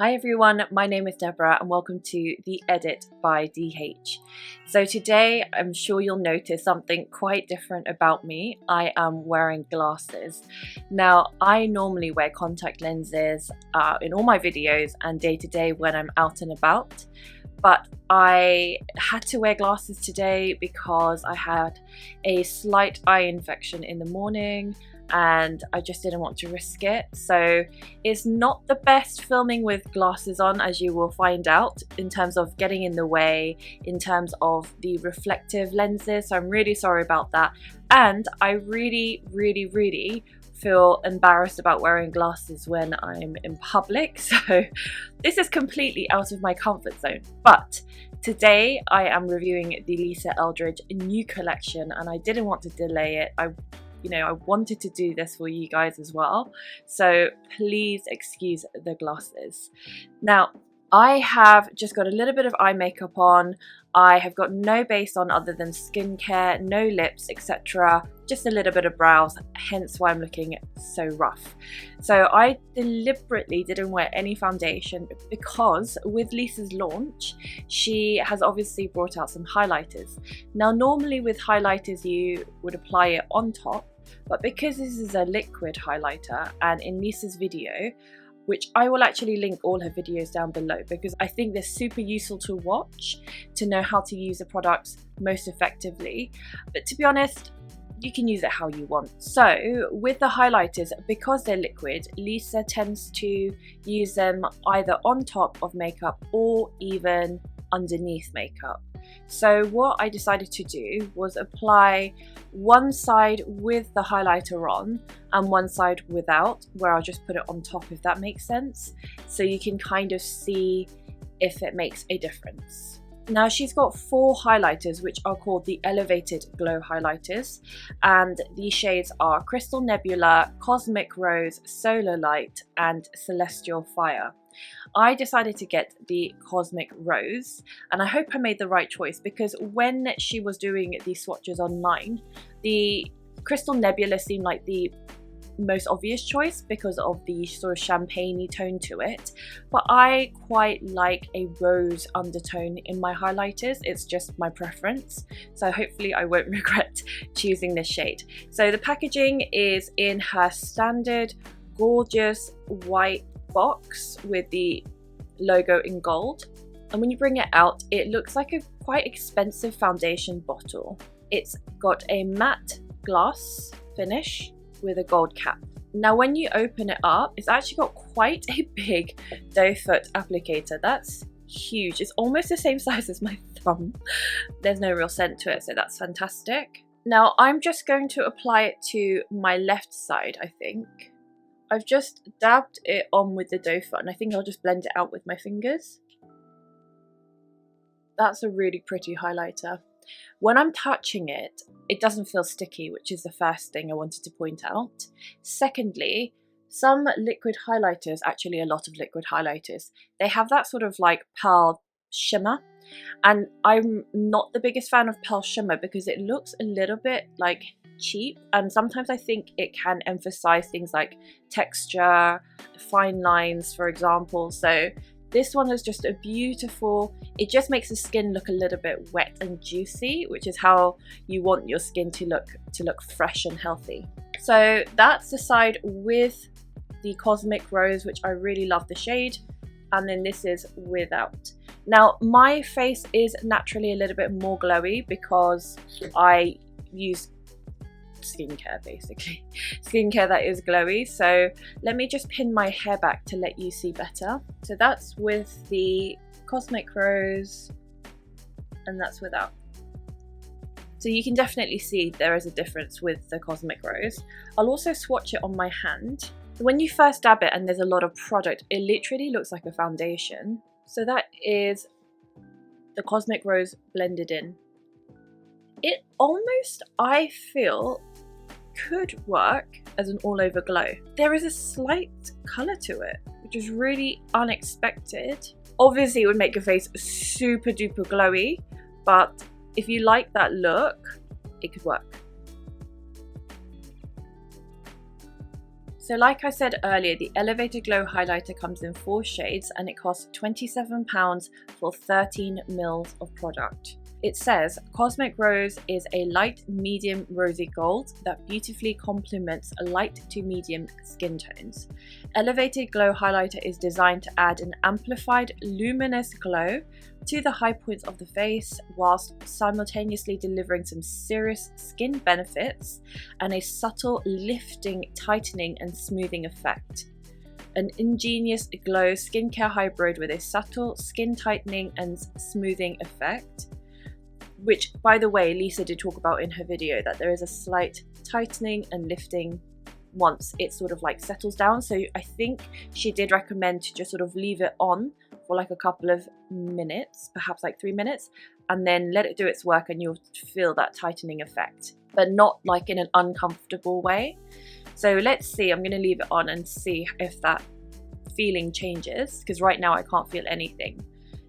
Hi everyone, my name is Deborah and welcome to The Edit by DH. So today I'm sure you'll notice something quite different about me. I am wearing glasses. Now I normally wear contact lenses in all my videos and day to day when I'm out and about. But I had to wear glasses today because I had a slight eye infection in the morning and I just didn't want to risk it. So it's not the best filming with glasses on, as you will find out, in terms of getting in the way, in terms of the reflective lenses. So I'm really sorry about that. And I really feel embarrassed about wearing glasses when I'm in public. So this is completely out of my comfort zone. But today I am reviewing the Lisa Eldridge new collection and I didn't want to delay it. I wanted to do this for you guys as well, so please excuse the glasses. Now, I have just got a little bit of eye makeup on. I have got no base on other than skincare, no lips, etc. Just a little bit of brows, hence why I'm looking so rough. So I deliberately didn't wear any foundation because with Lisa's launch, she has obviously brought out some highlighters. Now normally with highlighters you would apply it on top, but because this is a liquid highlighter, and in Lisa's video, which I will actually link all her videos down below because I think they're super useful to watch to know how to use the products most effectively. But to be honest, you can use it how you want. So with the highlighters, because they're liquid, Lisa tends to use them either on top of makeup or even underneath makeup. So what I decided to do was apply one side with the highlighter on and one side without, where I'll just put it on top, if that makes sense, so you can kind of see if it makes a difference. Now she's got 4 highlighters which are called the Elevated Glow highlighters, and these shades are Crystal Nebula, Cosmic Rose, Solar Light and Celestial Fire. I decided to get the Cosmic Rose and I hope I made the right choice because when she was doing these swatches online, the Crystal Nebula seemed like the most obvious choice because of the sort of champagne-y tone to it, but I quite like a rose undertone in my highlighters. It's just my preference, so hopefully I won't regret choosing this shade. So the packaging is in her standard gorgeous white box with the logo in gold, and when you bring it out it looks like a quite expensive foundation bottle. It's got a matte glass finish with a gold cap. Now when you open it up, it's actually got quite a big doe foot applicator. That's huge. It's almost the same size as my thumb. There's no real scent to it, so that's fantastic. Now I'm just going to apply it to my left side. I think I've just dabbed it on with the doe foot and I think I'll just blend it out with my fingers. That's a really pretty highlighter. When I'm touching it, it doesn't feel sticky, which is the first thing I wanted to point out. Secondly, some liquid highlighters, actually a lot of liquid highlighters, they have that sort of like pearl shimmer, and I'm not the biggest fan of pearl shimmer because it looks a little bit like cheap, and sometimes I think it can emphasize things like texture, fine lines, for example. So this one is just a beautiful, it just makes the skin look a little bit wet and juicy, which is how you want your skin to look fresh and healthy. So that's the side with the Cosmic Rose, which I really love the shade, and then this is without. Now my face is naturally a little bit more glowy because I use skincare, basically skincare that is glowy. So let me just pin my hair back to let you see better. So that's with the Cosmic Rose and that's without. So you can definitely see there is a difference with the Cosmic Rose. I'll also swatch it on my hand. When you first dab it and there's a lot of product, it literally looks like a foundation. So that is the Cosmic Rose blended in. It almost, I feel, could work as an all-over glow. There is a slight colour to it, which is really unexpected. Obviously it would make your face super duper glowy, but if you like that look, it could work. So like I said earlier, the Elevated Glow highlighter comes in 4 shades and it costs £27 for 13 mils of product. It says Cosmic Rose is a light medium rosy gold that beautifully complements light to medium skin tones. Elevated Glow highlighter is designed to add an amplified luminous glow to the high points of the face whilst simultaneously delivering some serious skin benefits and a subtle lifting, tightening and smoothing effect. An ingenious glow skincare hybrid with a subtle skin tightening and smoothing effect, which, by the way, Lisa did talk about in her video, that there is a slight tightening and lifting once it sort of like settles down. So I think she did recommend to just sort of leave it on for like a couple of minutes, perhaps like 3 minutes, and then let it do its work and you'll feel that tightening effect, but not like in an uncomfortable way. So let's see, I'm going to leave it on and see if that feeling changes, because right now I can't feel anything.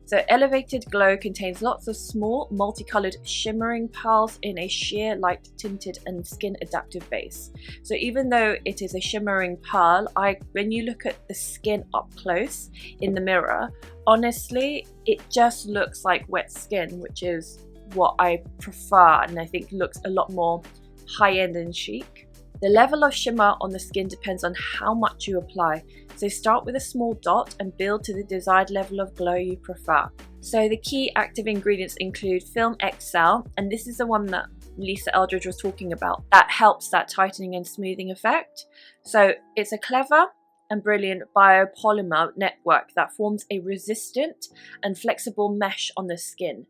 So Elevated Glow contains lots of small multicolored shimmering pearls in a sheer light tinted and skin adaptive base. So even though it is a shimmering pearl, when you look at the skin up close in the mirror, honestly it just looks like wet skin, which is what I prefer and I think looks a lot more high-end and chic. The level of shimmer on the skin depends on how much you apply, so start with a small dot and build to the desired level of glow you prefer. So the key active ingredients include ℙ𝕝𝕒𝕣𝕚, and this is the one that Lisa Eldridge was talking about, that helps that tightening and smoothing effect. So it's a clever and brilliant biopolymer network that forms a resistant and flexible mesh on the skin.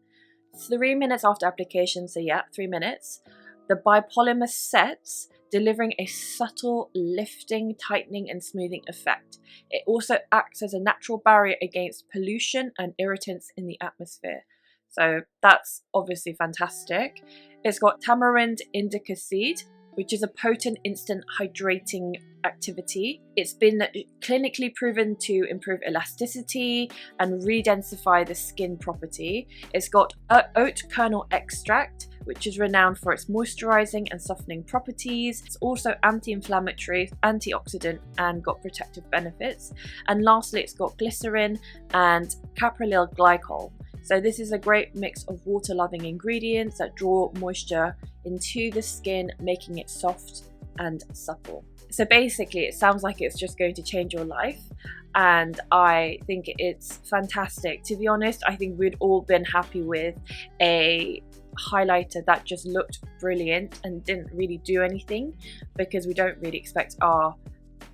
3 minutes after application, so yeah, 3 minutes, the biopolymer sets, delivering a subtle lifting, tightening and smoothing effect. It also acts as a natural barrier against pollution and irritants in the atmosphere. So that's obviously fantastic. It's got tamarind indica seed, which is a potent instant hydrating activity. It's been clinically proven to improve elasticity and re-densify the skin property. It's got oat kernel extract, which is renowned for its moisturizing and softening properties. It's also anti-inflammatory, antioxidant, and got protective benefits. And lastly, it's got glycerin and caprylyl glycol. So this is a great mix of water-loving ingredients that draw moisture into the skin, making it soft and supple. So basically, it sounds like it's just going to change your life, and I think it's fantastic. To be honest, I think we'd all been happy with a highlighter that just looked brilliant and didn't really do anything, because we don't really expect our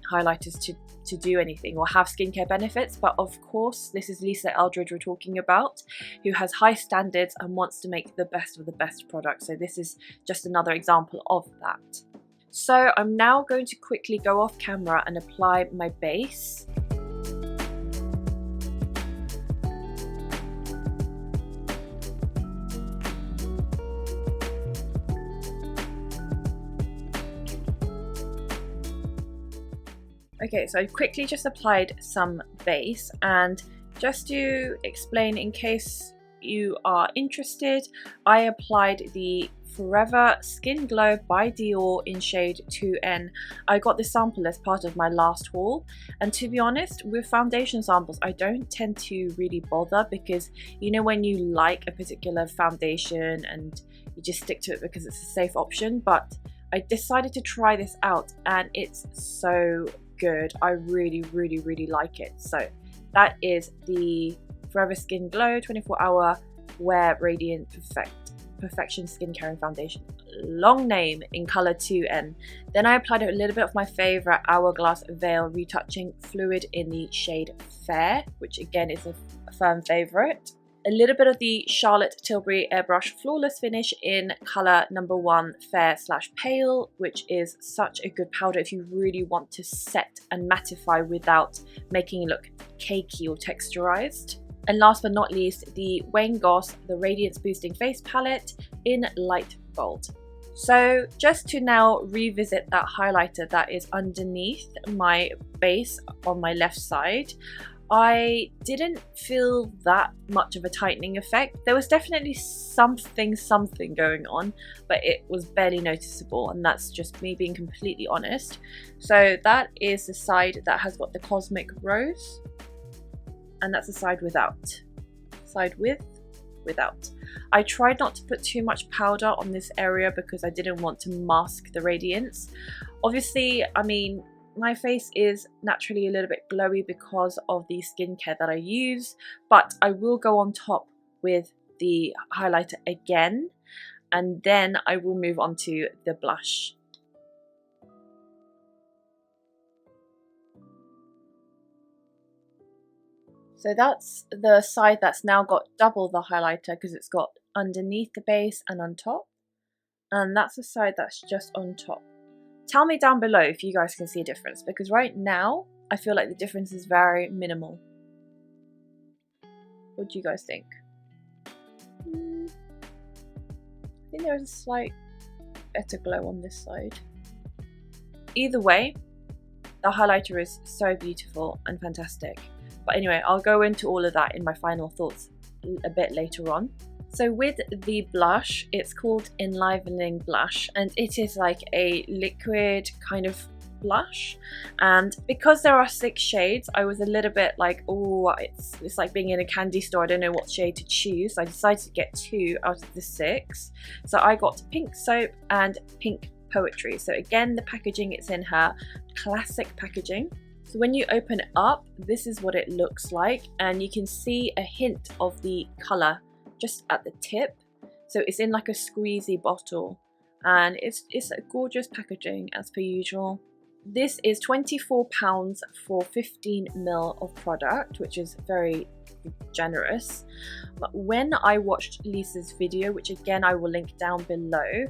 highlighters to do anything or have skincare benefits. But of course, this is Lisa Eldridge we're talking about, who has high standards and wants to make the best of the best product. So this is just another example of that. So I'm now going to quickly go off camera and apply my base. Okay, so I quickly just applied some base, and just to explain in case you are interested, I applied the Forever Skin Glow by Dior in shade 2N. I got this sample as part of my last haul, and to be honest, with foundation samples I don't tend to really bother, because you know when you like a particular foundation and you just stick to it because it's a safe option. But I decided to try this out and it's so good. I really like it. So that is the Forever Skin Glow 24-hour Wear Radiant Perfection Skincare and Foundation, long name, in color 2N. Then I applied a little bit of my favorite Hourglass Veil Retouching Fluid in the shade Fair, which again is a firm favorite. A little bit of the Charlotte Tilbury Airbrush Flawless Finish in color number 1 Fair/Pale, which is such a good powder if you really want to set and mattify without making it look cakey or texturized. And last but not least, the Wayne Goss The Radiance Boosting Face Palette in light gold. So just to now revisit that highlighter that is underneath my base on my left side, I didn't feel that much of a tightening effect. There was definitely something going on, but it was barely noticeable, and that's just me being completely honest. So that is the side that has got the Cosmic Rose, and that's the side without. Side with, without. I tried not to put too much powder on this area because I didn't want to mask the radiance. Obviously, I mean, my face is naturally a little bit glowy because of the skincare that I use, but I will go on top with the highlighter again, and then I will move on to the blush. So that's the side that's now got double the highlighter because it's got underneath the base and on top, and that's the side that's just on top. Tell me down below if you guys can see a difference, because right now I feel like the difference is very minimal. What do you guys think? I think there's a slight better glow on this side. Either way, the highlighter is so beautiful and fantastic. But anyway, I'll go into all of that in my final thoughts a bit later on. So with the blush, it's called Enlivening blush, and it is like a liquid kind of blush, and because there are 6 shades, I was a little bit like, oh, it's like being in a candy store, I don't know what shade to choose. So I decided to get 2 out of the 6. So I got Pink Soap and Pink Poetry. So again, the packaging, it's in her classic packaging. So when you open it up, this is what it looks like, and you can see a hint of the colour just at the tip. So it's in like a squeezy bottle, and it's a gorgeous packaging as per usual. This is £24 for 15 ml of product, which is very generous. But when I watched Lisa's video, which again I will link down below,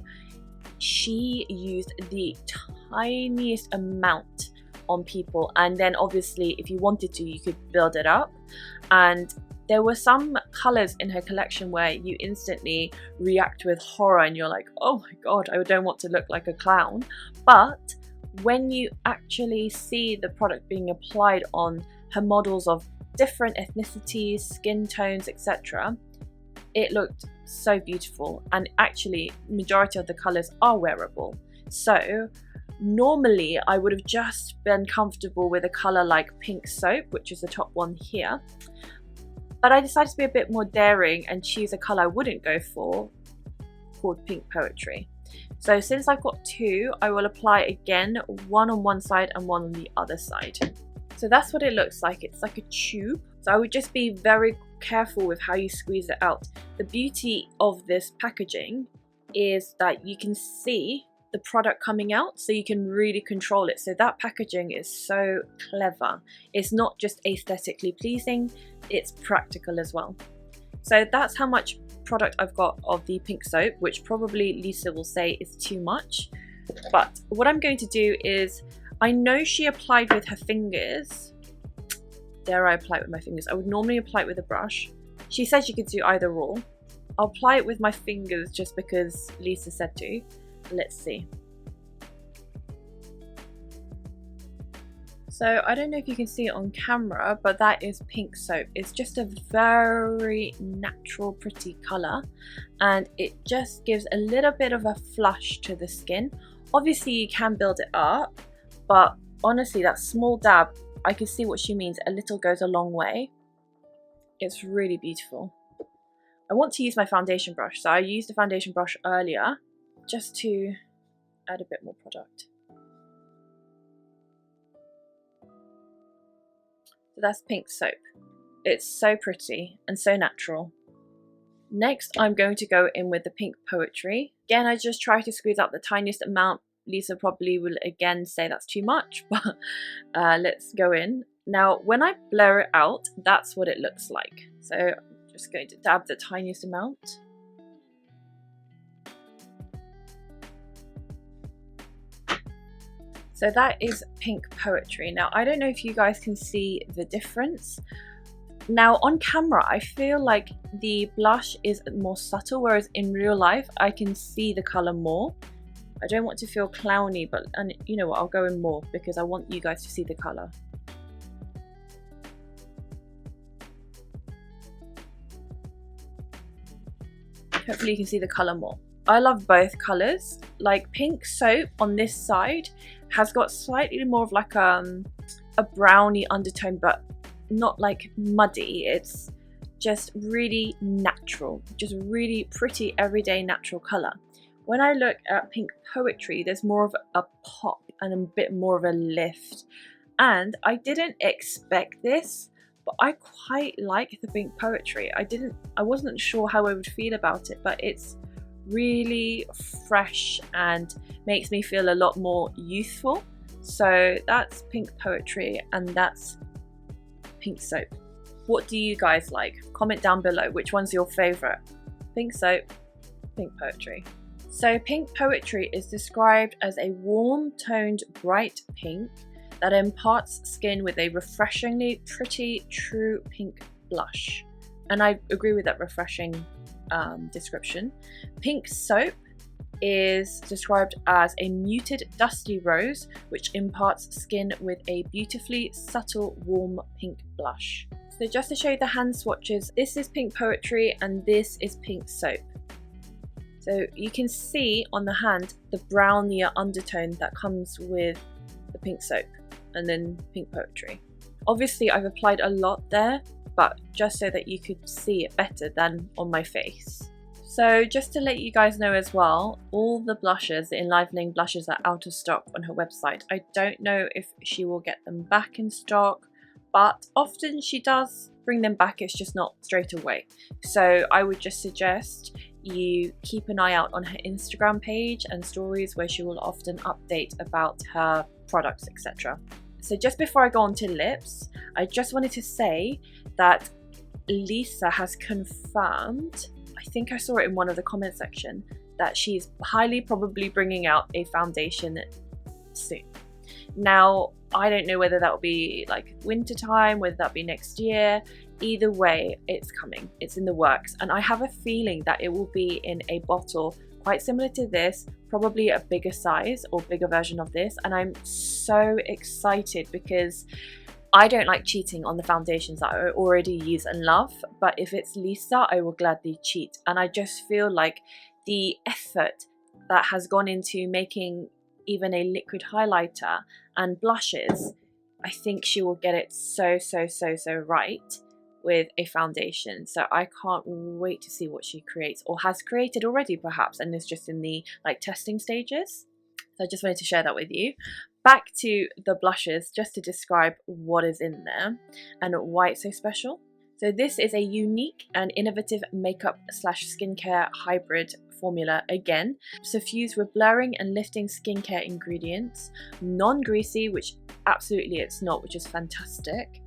she used the tiniest amount on people, and then obviously if you wanted to, you could build it up. And there were some colors in her collection where you instantly react with horror and you're like, oh my god, I don't want to look like a clown. But when you actually see the product being applied on her models of different ethnicities, skin tones, etc., it looked so beautiful, and actually majority of the colors are wearable. So normally I would have just been comfortable with a color like Pink Soap, which is the top one here, but I decided to be a bit more daring and choose a color I wouldn't go for, called Pink Poetry. So since I've got 2, I will apply again, one on one side and one on the other side. So that's what it looks like. It's like a tube. So I would just be very careful with how you squeeze it out. The beauty of this packaging is that you can see the product coming out, so you can really control it. So that packaging is so clever. It's not just aesthetically pleasing, it's practical as well. So that's how much product I've got of the Pink Soap, which probably Lisa will say is too much. But what I'm going to do is, I know she applied with her fingers. Dare I apply it with my fingers? I would normally apply it with a brush. She said she could do either or. I'll apply it with my fingers just because Lisa said to. Let's see. So I don't know if you can see it on camera, but that is Pink Soap. It's just a very natural, pretty color, and it just gives a little bit of a flush to the skin. Obviously you can build it up, but honestly that small dab, I can see what she means. A little goes a long way. It's really beautiful. I want to use my foundation brush, so I used the foundation brush earlier just to add a bit more product. So that's Pink Soap. It's so pretty and so natural. Next, I'm going to go in with the Pink Poetry. Again, I just try to squeeze out the tiniest amount. Lisa probably will again say that's too much, but let's go in. Now, when I blur it out, that's what it looks like. So I'm just going to dab the tiniest amount. So that is Pink Poetry. Now, I don't know if you guys can see the difference. Now, on camera, I feel like the blush is more subtle, whereas in real life, I can see the color more. I don't want to feel clowny, but and you know what, I'll go in more because I want you guys to see the color. Hopefully you can see the colour more. I love both colours. Like Pink Soap on this side has got slightly more of like a browny undertone, but not like muddy. It's just really natural, just really pretty everyday natural colour. When I look at Pink Poetry, there's more of a pop and a bit more of a lift. And I didn't expect this, but I quite like the Pink Poetry. I wasn't sure how I would feel about it, but it's really fresh and makes me feel a lot more youthful. So that's Pink Poetry and that's Pink Soap. What do you guys like? Comment down below which one's your favourite. Pink Soap, Pink Poetry. So Pink Poetry is described as a warm toned bright pink that imparts skin with a refreshingly pretty true pink blush. And I agree with that refreshing description. Pink Soap is described as a muted dusty rose which imparts skin with a beautifully subtle warm pink blush. So just to show you the hand swatches, this is Pink Poetry and this is Pink Soap. So you can see on the hand the brownier undertone that comes with the Pink Soap and then Pink Poetry. Obviously I've applied a lot there, but just so that you could see it better than on my face. So just to let you guys know as well, all the blushes, the Enlivening blushes, are out of stock on her website. I don't know if she will get them back in stock, but often she does bring them back, it's just not straight away. So I would just suggest you keep an eye out on her Instagram page and stories where she will often update about her products, etc. So just before I go on to lips, I just wanted to say that Lisa has confirmed, I think I saw it in one of the comment section, that she's highly probably bringing out a foundation soon. Now, I don't know whether that will be like winter time, whether that be next year. Either way, it's coming, it's in the works, and I have a feeling that it will be in a bottle quite similar to this, probably a bigger size or bigger version of this, and I'm so excited because I don't like cheating on the foundations that I already use and love, but if it's Lisa, I will gladly cheat. And I just feel like the effort that has gone into making even a liquid highlighter and blushes, I think she will get it so right with a foundation. So I can't wait to see what she creates or has created already perhaps, and is just in the like testing stages. So I just wanted to share that with you. Back to the blushes, just to describe what is in there and why it's so special. So this is a unique and innovative makeup / skincare hybrid formula, again suffused with blurring and lifting skincare ingredients, non-greasy, which absolutely it's not, which is fantastic,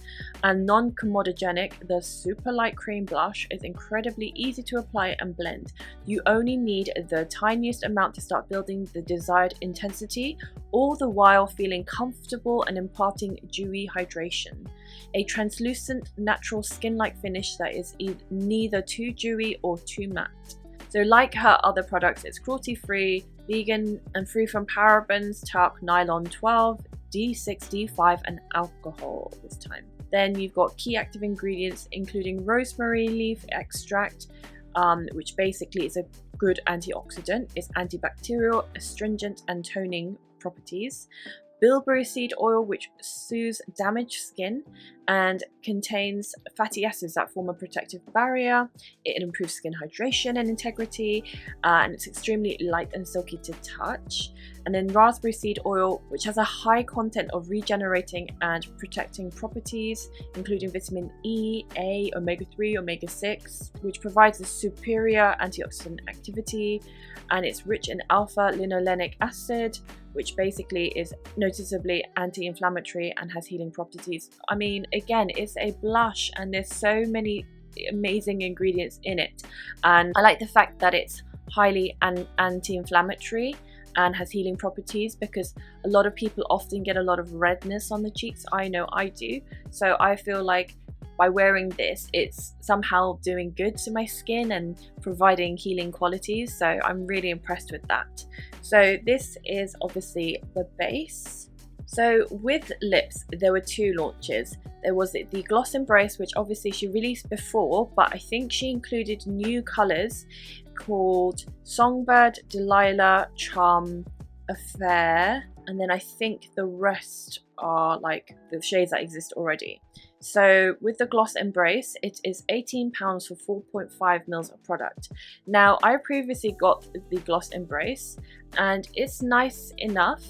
and non-comedogenic. The super light cream blush is incredibly easy to apply and blend. You only need the tiniest amount to start building the desired intensity, all the while feeling comfortable and imparting dewy hydration. A translucent, natural skin-like finish that is neither too dewy or too matte. So like her other products, it's cruelty-free, vegan and free from parabens, talc, nylon 12, D6, D5 and alcohol this time. Then you've got key active ingredients including rosemary leaf extract, which basically is a good antioxidant. It's antibacterial, astringent and toning properties. Bilberry seed oil, which soothes damaged skin and contains fatty acids that form a protective barrier. It improves skin hydration and integrity, and it's extremely light and silky to touch. And then raspberry seed oil, which has a high content of regenerating and protecting properties, including vitamin E, A, omega-3, omega-6, which provides a superior antioxidant activity, and it's rich in alpha-linolenic acid, which basically is noticeably anti-inflammatory and has healing properties. I mean, again, it's a blush and there's so many amazing ingredients in it. And I like the fact that it's highly anti-inflammatory and has healing properties, because a lot of people often get a lot of redness on the cheeks. I know I do. So I feel like by wearing this, it's somehow doing good to my skin and providing healing qualities. So I'm really impressed with that. So this is obviously the base. So with lips, there were two launches. There was the Gloss Embrace, which obviously she released before, but I think she included new colours called Songbird, Delilah, Charm, Affair, and then I think the rest are like the shades that exist already. So with the Gloss Embrace, it is £18 for 4.5 mils of product. Now I previously got the Gloss Embrace and it's nice enough,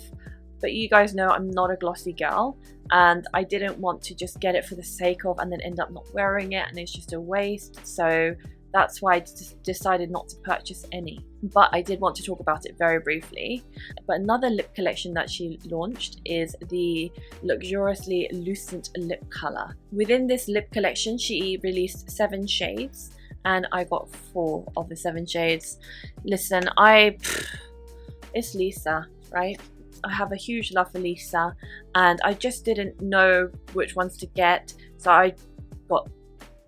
but you guys know I'm not a glossy girl and I didn't want to just get it for the sake of and then end up not wearing it and it's just a waste. So that's why I decided not to purchase any. But I did want to talk about it very briefly. But another lip collection that she launched is the Luxuriously Lucent lip color. Within this lip collection, she released 7 shades and I got 4 of the 7 shades. Listen, it's Lisa, right? I have a huge love for Lisa and I just didn't know which ones to get, so I got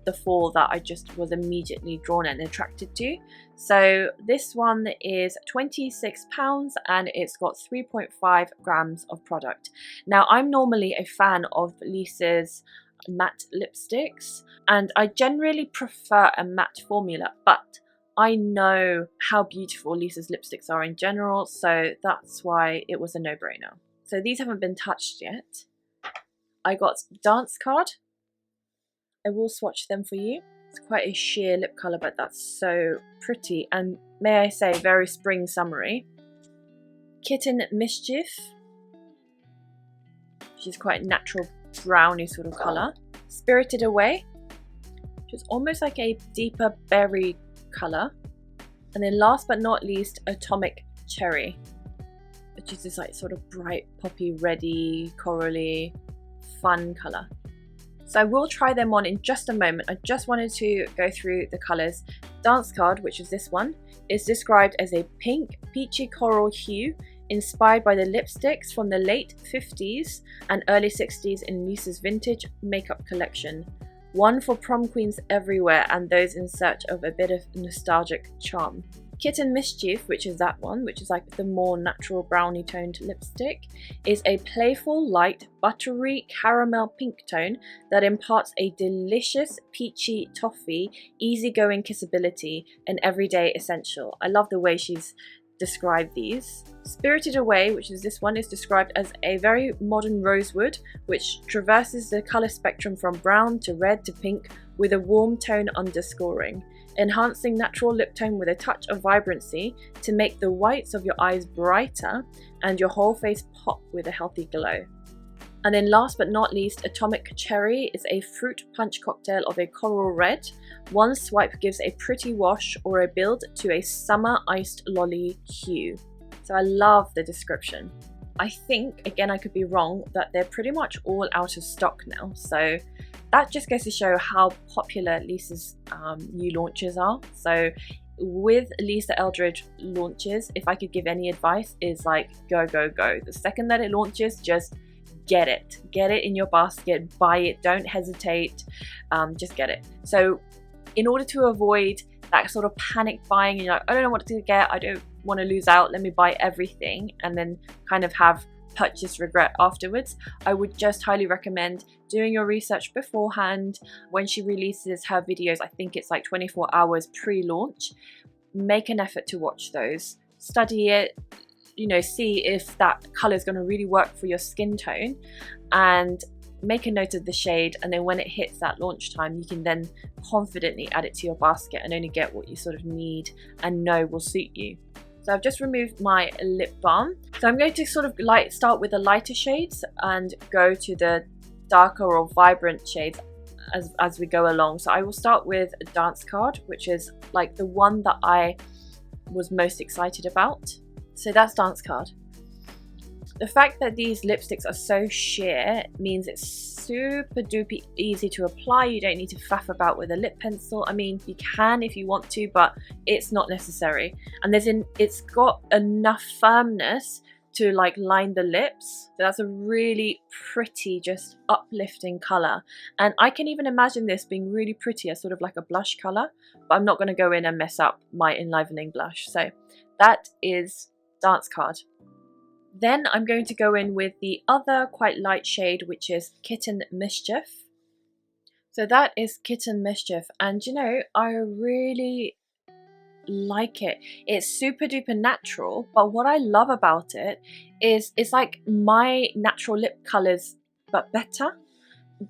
the 4 that I just was immediately drawn and attracted to. So this one is £26 and it's got 3.5 grams of product. Now I'm normally a fan of Lisa's matte lipsticks and I generally prefer a matte formula, but I know how beautiful Lisa's lipsticks are in general, so that's why it was a no-brainer. So these haven't been touched yet. I got Dance Card. I will swatch them for you. It's quite a sheer lip colour, but that's so pretty and, may I say, very spring summery. Kitten Mischief, which is quite natural browny sort of colour. Spirited Away, which is almost like a deeper berry colour. And then last but not least, Atomic Cherry, which is this like sort of bright poppy, reddy, corally, fun colour. So I will try them on in just a moment. I just wanted to go through the colours. Dance Card, which is this one, is described as a pink, peachy coral hue inspired by the lipsticks from the late 50s and early 60s in Lisa's vintage makeup collection. One for prom queens everywhere and those in search of a bit of nostalgic charm. Kitten Mischief, which is that one, which is like the more natural brownie toned lipstick, is a playful, light, buttery caramel pink tone that imparts a delicious peachy toffee, easygoing kissability, an everyday essential. I love the way she's described these. Spirited Away, which is this one, is described as a very modern rosewood which traverses the colour spectrum from brown to red to pink with a warm tone underscoring, enhancing natural lip tone with a touch of vibrancy to make the whites of your eyes brighter and your whole face pop with a healthy glow. And then last but not least, Atomic Cherry is a fruit punch cocktail of a coral red. One swipe gives a pretty wash or a build to a summer iced lolly hue. So I love the description. I think, again I could be wrong, that they're pretty much all out of stock now. So that just goes to show how popular Lisa's new launches are. So with Lisa Eldridge launches, if I could give any advice, is like go, go, go. The second that it launches, just get it in your basket, buy it, don't hesitate, just get it. So in order to avoid that sort of panic buying, and you're like, I don't know what to get, I don't want to lose out, let me buy everything and then kind of have purchase regret afterwards, I would just highly recommend doing your research beforehand. When she releases her videos, I think it's like 24 hours pre-launch, make an effort to watch those, study it, you know, see if that color is going to really work for your skin tone, and make a note of the shade, and then when it hits that launch time, you can then confidently add it to your basket and only get what you sort of need and know will suit you. So I've just removed my lip balm. So I'm going to sort of start with the lighter shades and go to the darker or vibrant shades as we go along. So I will start with Dance Card, which is like the one that I was most excited about. So that's Dance Card. The fact that these lipsticks are so sheer means it's super duper easy to apply. You don't need to faff about with a lip pencil. I mean, you can if you want to, but it's not necessary. And it's got enough firmness to like line the lips. So that's a really pretty, just uplifting color. And I can even imagine this being really pretty as sort of like a blush color, but I'm not going to go in and mess up my Enlivening blush. So that is Dance Card. Then I'm going to go in with the other quite light shade, which is Kitten Mischief. So that is Kitten Mischief, and you know, I really like it. It's super duper natural, but what I love about it is it's like my natural lip colours but better.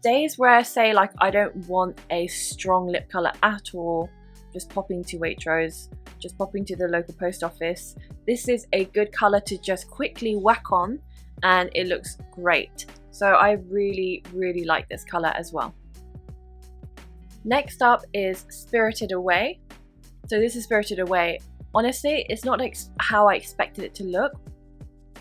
Days where I say like I don't want a strong lip colour at all, just popping to Waitrose, just popping to the local post office, this is a good colour to just quickly whack on and it looks great. So I really like this colour as well. Next up is Spirited Away. So this is Spirited Away. Honestly, it's not how I expected it to look,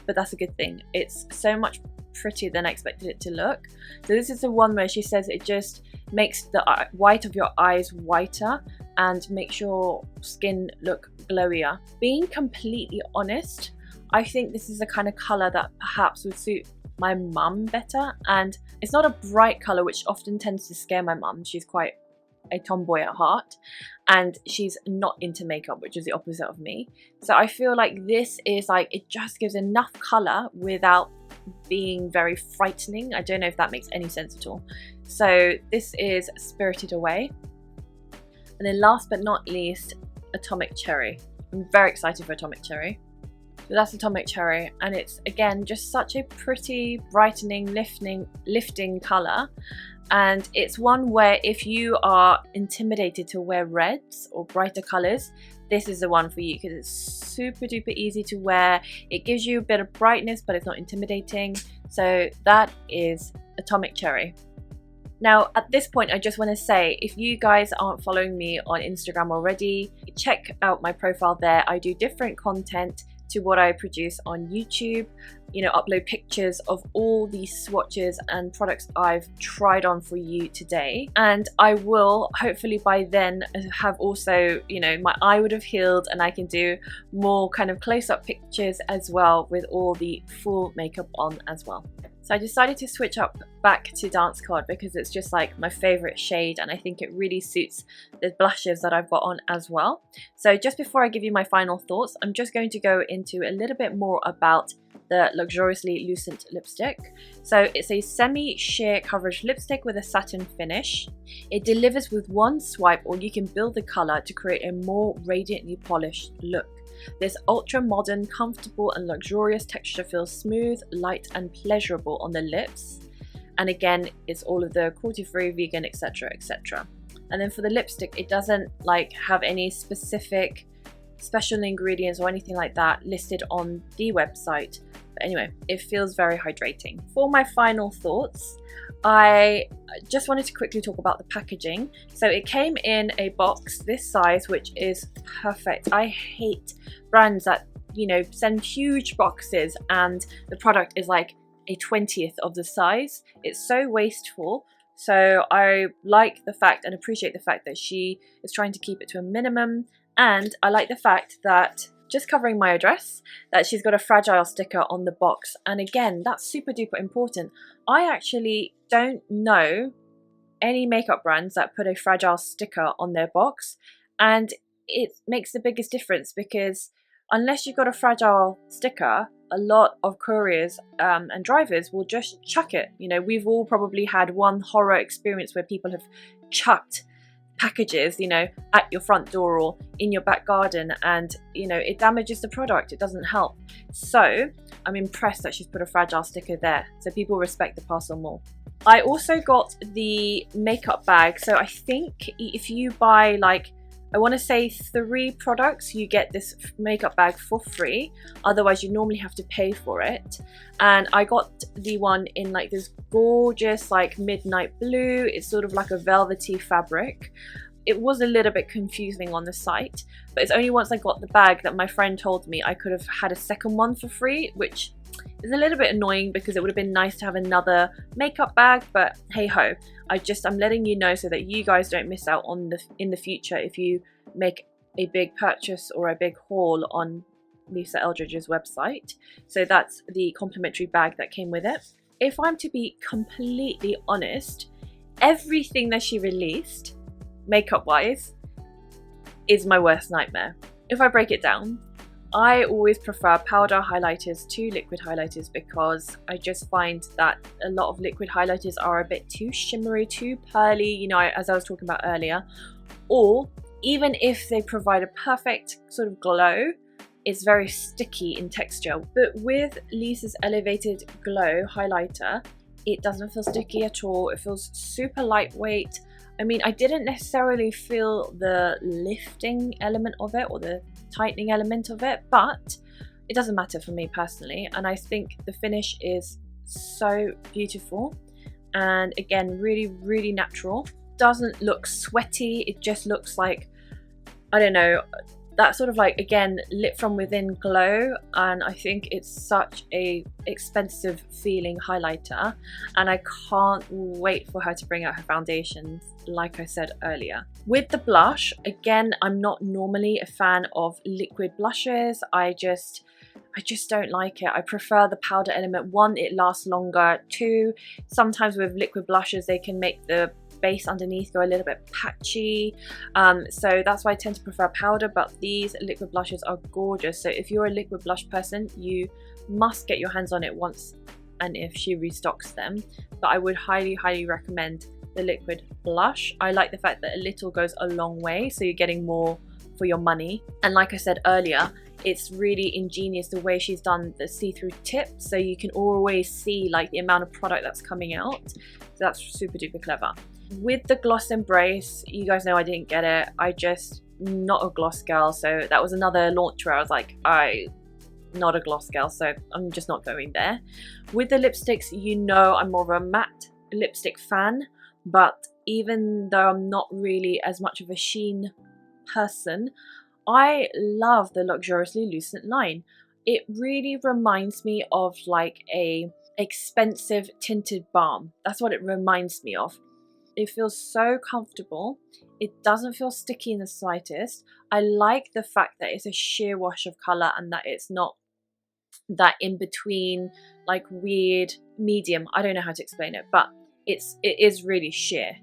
but that's a good thing. It's so much prettier than I expected it to look. So this is the one where she says it just makes the white of your eyes whiter and makes your skin look glowier. Being completely honest, I think this is the kind of colour that perhaps would suit my mum better, and it's not a bright colour, which often tends to scare my mum. She's quite a tomboy at heart and she's not into makeup, which is the opposite of me. So I feel like this is like, it just gives enough colour without being very frightening. I don't know if that makes any sense at all. So this is Spirited Away. And then last but not least, Atomic Cherry. I'm very excited for Atomic Cherry. So that's Atomic Cherry, and it's again just such a pretty, brightening, lifting colour. And it's one where if you are intimidated to wear reds or brighter colours, this is the one for you, because it's super duper easy to wear. It gives you a bit of brightness, but it's not intimidating. So that is Atomic Cherry. Now, at this point, I just want to say, if you guys aren't following me on Instagram already, check out my profile there. I do different content to what I produce on YouTube, you know, upload pictures of all these swatches and products I've tried on for you today. And I will hopefully by then have also, you know, my eye would have healed and I can do more kind of close-up pictures as well with all the full makeup on as well. So I decided to switch up back to Dance Card because it's just like my favorite shade, and I think it really suits the blushes that I've got on as well. So just before I give you my final thoughts, I'm just going to go into a little bit more about the Luxuriously Lucent lipstick. So it's a semi-sheer coverage lipstick with a satin finish. It delivers with one swipe, or you can build the color to create a more radiantly polished look. This ultra modern, comfortable and luxurious texture feels smooth, light and pleasurable on the lips. And again, it's all of the cruelty-free, vegan, etc, etc. And then for the lipstick, it doesn't like have any specific special ingredients or anything like that listed on the website. But anyway, it feels very hydrating. For my final thoughts, I just wanted to quickly talk about the packaging. So it came in a box this size, which is perfect. I hate brands that, you know, send huge boxes and the product is like a 20th of the size. It's so wasteful. So I like the fact and appreciate the fact that she is trying to keep it to a minimum. And I like the fact that, just covering my address, that she's got a fragile sticker on the box. And again, that's super duper important. I actually don't know any makeup brands that put a fragile sticker on their box, and it makes the biggest difference, because unless you've got a fragile sticker, a lot of couriers and drivers will just chuck it. You know, we've all probably had one horror experience where people have chucked packages, you know, at your front door or in your back garden, and you know, it damages the product. It doesn't help. So I'm impressed that she's put a fragile sticker there, so people respect the parcel more. I also got the makeup bag. So I think if you buy like, I want to say 3 products, you get this makeup bag for free. Otherwise you normally have to pay for it. And I got the one in like this gorgeous like midnight blue. It's sort of like a velvety fabric. It was a little bit confusing on the site, but it's only once I got the bag that my friend told me I could have had a second one for free, which is a little bit annoying because it would have been nice to have another makeup bag, but hey ho. I'm letting you know so that you guys don't miss out on in the future if you make a big purchase or a big haul on Lisa Eldridge's website. So that's the complimentary bag that came with it. If I'm to be completely honest, everything that she released, makeup wise, is my worst nightmare. If I break it down, I always prefer powder highlighters to liquid highlighters because I just find that a lot of liquid highlighters are a bit too shimmery, too pearly, you know, as I was talking about earlier. Or even if they provide a perfect sort of glow, it's very sticky in texture. But with Lisa's Elevated Glow highlighter, it doesn't feel sticky at all. It feels super lightweight. I mean, I didn't necessarily feel the lifting element of it or the tightening element of it, but it doesn't matter for me personally. And I think the finish is so beautiful. And again, really, really natural. Doesn't look sweaty. It just looks like, I don't know, that sort of like, again, lit from within glow. And I think it's such a expensive feeling highlighter, and I can't wait for her to bring out her foundations, like I said earlier. With the blush, again, I'm not normally a fan of liquid blushes. I just don't like it. I prefer the powder element. One, it lasts longer. Two, sometimes with liquid blushes they can make the base underneath go a little bit patchy, so that's why I tend to prefer powder, but these liquid blushes are gorgeous. So if you're a liquid blush person, you must get your hands on it once and if she restocks them. But I would highly recommend the liquid blush. I like the fact that a little goes a long way, so you're getting more for your money. And like I said earlier, it's really ingenious the way she's done the see-through tip, so you can always see like the amount of product that's coming out. So that's super duper clever. With the gloss embrace, you guys know I didn't get it. I just not a gloss girl, so that was another launch where I was like, not a gloss girl, so I'm just not going there. With the lipsticks, you know I'm more of a matte lipstick fan, but even though I'm not really as much of a sheen person, I love the Luxuriously Lucent line. It really reminds me of like a expensive tinted balm. That's what it reminds me of. It feels so comfortable. It doesn't feel sticky in the slightest. I like the fact that it's a sheer wash of color and that it's not that in between like weird medium. I don't know how to explain it, but it is really sheer.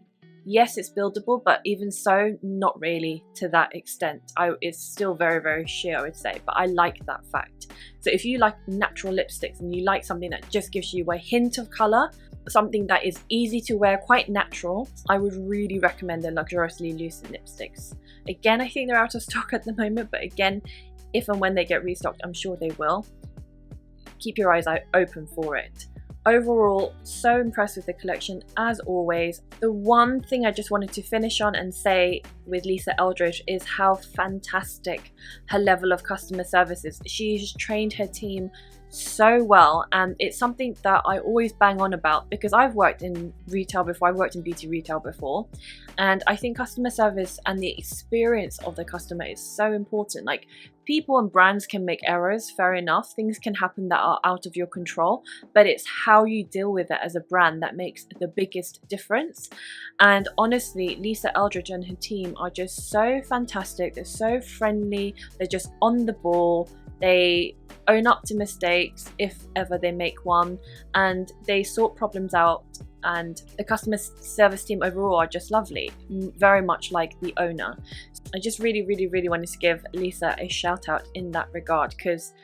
Yes, it's buildable, but even so, not really to that extent. It's still very sheer, I would say, but I like that fact. So if you like natural lipsticks and you like something that just gives you a hint of color, something that is easy to wear, quite natural, I would really recommend the Luxuriously Lucent lipsticks. Again, I think they're out of stock at the moment, but again, if and when they get restocked, I'm sure they will. Keep your eyes open for it. Overall, so impressed with the collection as always. The one thing I just wanted to finish on and say with Lisa Eldridge is how fantastic her level of customer service is. She's trained her team so well, and it's something that I always bang on about because I've worked in retail before, I've worked in beauty retail before, and I think customer service and the experience of the customer is so important. Like, people and brands can make errors, fair enough, things can happen that are out of your control, but it's how you deal with it as a brand that makes the biggest difference. And honestly, Lisa Eldridge and her team are just so fantastic. They're so friendly, they're just on the ball, they own up to mistakes if ever they make one, and they sort problems out, and the customer service team overall are just lovely, very much like the owner. I just really wanted to give Lisa a shout out in that regard, because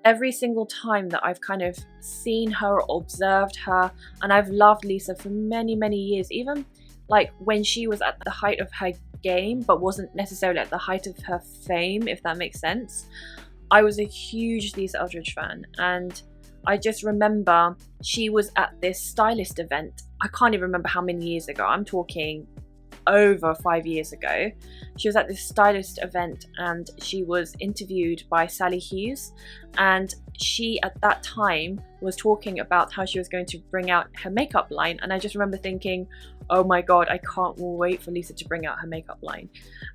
every single time that I've kind of seen her or observed her, and I've loved Lisa for many years, even like when she was at the height of her game but wasn't necessarily at the height of her fame, if that makes sense. I was a huge Lisa Eldridge fan, and I just remember she was at this stylist event. I can't even remember how many years ago. I'm talking over 5 years ago. She was at this stylist event and she was interviewed by Sally Hughes, and she at that time was talking about how she was going to bring out her makeup line, and I just remember thinking, oh my god, I can't wait for Lisa to bring out her makeup line.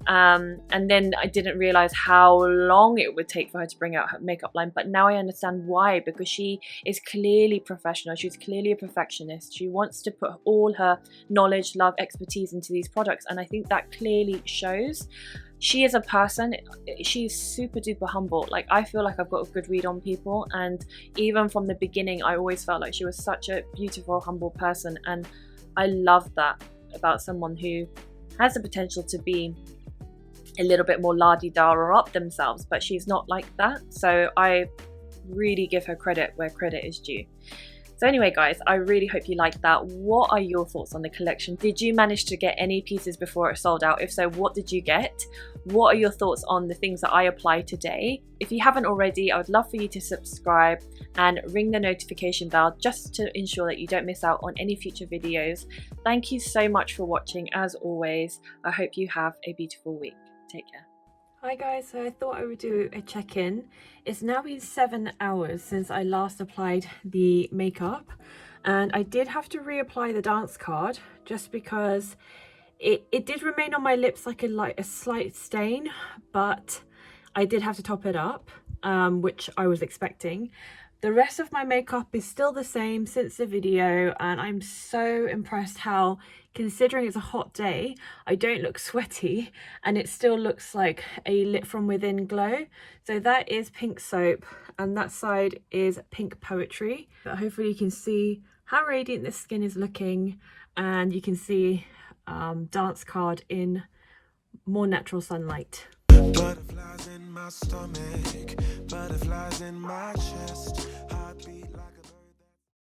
And then I didn't realize how long it would take for her to bring out her makeup line, but now I understand why, because she is clearly professional. She's clearly a perfectionist. She wants to put all her knowledge, love, expertise into these products, and I think that clearly shows. She is a person, she's super duper humble. Like, I feel like I've got a good read on people, and even from the beginning I always felt like she was such a beautiful, humble person, and I love that about someone who has the potential to be a little bit more la-di-da or up themselves, but she's not like that. So I really give her credit where credit is due. So anyway guys, I really hope you liked that. What are your thoughts on the collection? Did you manage to get any pieces before it sold out? If so, what did you get? What are your thoughts on the things that I applied today? If you haven't already, I would love for you to subscribe and ring the notification bell just to ensure that you don't miss out on any future videos. Thank you so much for watching. As always, I hope you have a beautiful week. Take care. Hi guys, so I thought I would do a check-in. It's now been 7 hours since I last applied the makeup, and I did have to reapply the dance card just because it did remain on my lips like a slight stain, but I did have to top it up, which I was expecting. The rest of my makeup is still the same since the video, and I'm so impressed how, considering it's a hot day, I don't look sweaty and it still looks like a lit from within glow. So that is Pink Soap and that side is Pink Poetry. But hopefully you can see how radiant this skin is looking, and you can see dance card in more natural sunlight. Butterflies in my stomach, butterflies in my chest.